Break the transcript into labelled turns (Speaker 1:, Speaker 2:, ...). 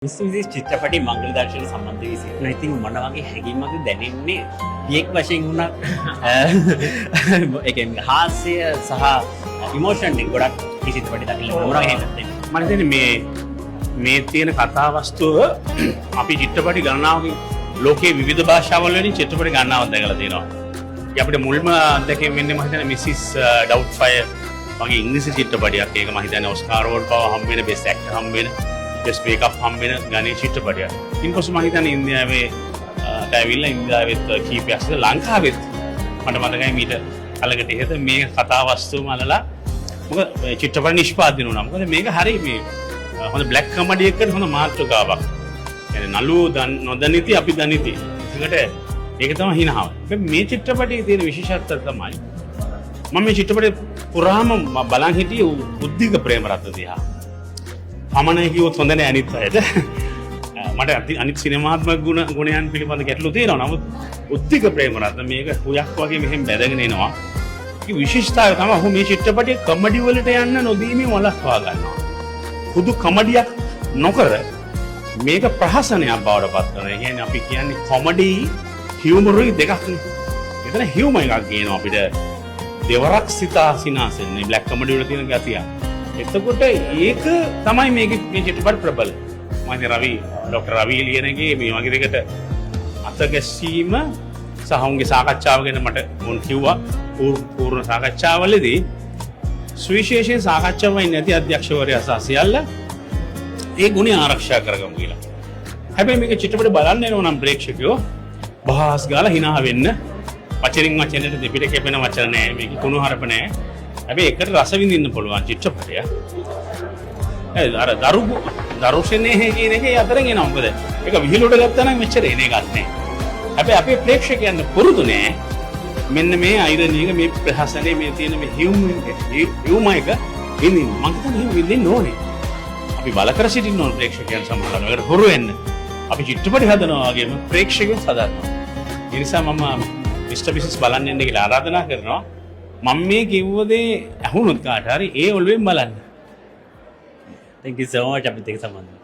Speaker 1: විශේෂ චිත්‍රපටි මංගල දර්ශන සම්බන්ධ වී සිටින. ඉතින් මොන වගේ හැඟීමක්ද දැනෙන්නේ? පියෙක් වශයෙන් වුණත් ඒ කියන්නේ හාස්‍ය සහ ඉමෝෂන් එක ගොඩක් මේ චිත්‍රපටි දකින්න මොන වගේ හැඟීමක්ද?
Speaker 2: මම හිතන්නේ මේ තියෙන කතා වස්තුව අපි චිත්‍රපටි ගණනාවකින් ලෝකයේ විවිධ භාෂාවල වලින් චිත්‍රපටි ගණනාවක් දැකලා තියෙනවා. ඒ අපිට මුල්ම අත්දැකීම වෙන්නේ මම හිතන්නේ මිසිස් ඩවුට්ෆයර් වගේ ඉංග්‍රීසි චිත්‍රපටියක්. ඒක මම හිතන්නේ ඔස්කාර් අවෝඩ් පව හම්බ වෙන බෙස්ට් ඇක්ටර් හම්බ වෙන just wake up හම්බෙන ගණේ චිත්‍රපටයක්. ඉන්පසු මම හිතන්නේ ඉන්දියාවේ ඇවිල්ලා ඉන්දියාවෙත් කීපයක් ඉඳලා ලංකාවෙත් මට මතකයි මීට අලකට ඉහත මේ කතා වස්තුව මලලා මොකද චිත්‍රපට නිෂ්පාදනය වුණා. මොකද මේක හරි මේ හොඳ බ්ලැක් කමඩි එකකට හොඳ මාතෘකාවක්. يعني නළුවෝ නොදනිති අපි දනිති. ඒකට ඒක තමයි හිනාව. මේ චිත්‍රපටයේ තියෙන විශේෂත්වය තමයි මම මේ චිත්‍රපටේ පුරාම බලන් හිටියේ උද්දික ප්‍රේමරත්න දිහා. පමණයි කිව්වොත් හොඳ නෑ අනිත් අයට. මට අනිත් සිනමාත්මක ගුණයන් පිළිබඳ ගැටලු තියෙනවා. නමුත් උද්දික ප්‍රේමරත්න මේක හුයක් වගේ මෙහෙම බැදගෙන එනවා. ඒ විශේෂතාවය තමයි ඔහු මේ චිත්‍රපටයේ කමඩි වලට යන්න නොදීමේ වළක්වා ගන්නවා. පුදු කමඩියක් නොකර මේක ප්‍රහසනයක් බවට පත් කරනවා. ඒ කියන්නේ අපි කියන්නේ කොමඩි හියුමරුයි දෙකක් නේ. එතන හියුමර් එකක් ගේනවා අපිට. දෙවරක් සිතා සිනාසෙන්නේ බ්ලැක් කමඩි වල තියෙන ගතිය. එතකොට ඒක තමයි මේ චිත්‍රපට ප්‍රබල. මම හිතන්නේ රවි ડોક્ટર රවි ලියනගේ මේ වගේ දෙකට අත ගැසීම සහ උන්ගේ සාකච්ඡාව ගැන මට මොන් කිව්වා පූර්ණ සාකච්ඡාවලදී සුවිශේෂී සාකච්ඡාවක් වෙන්නේ නැති අධ්‍යක්ෂවරයා සහ සියල්ල ඒ ගුණය ආරක්ෂා කරගමු කියලා. හැබැයි මේක චිත්‍රපට බලන්න එනවා නම් ප්‍රේක්ෂකයෝ බහස් ගාලා hina වෙන්න වචනින් වචනට දෙපිට කැපෙන වචන නැහැ. මේක කුණුහරුප නැහැ. හැබැයි එකට රස විඳින්න පුළුවන් චිත්‍රපටය. අර දරුෂනේ කියන එකේ අතරින් එනවා. මොකද ඒක විහිළුවට ගත්තා නම් මෙච්චර එන එකක් නෑ. හැබැයි අපේ ප්‍රේක්ෂකයන් පුරුදු නෑ. මෙන්න මේ අයිරණි එක මේ ප්‍රහසනේ මේ තියෙන මේ හියුමර් එක විඳින්න. මම හිතන්නේ එහෙම විඳින්න ඕනේ. අපි බල කර සිටින්න ඕනේ ප්‍රේක්ෂකයන් සමහරවල්. ඒකට හුරු වෙන්න. අපි චිත්‍රපටි හදනවා වගේම ප්‍රේක්ෂකයන් හදනවා. ඒ නිසා මම මිස්ටර් මිසස් බලන්න එන්න කියලා ආරාධනා කරනවා. මම මේ කිව්ව දේ ඇහුනොත් කාට හරි ඒ ඔළුවෙන් බලන්න.
Speaker 1: Thank you so much අපිත් එක්ක සම්බන්ධ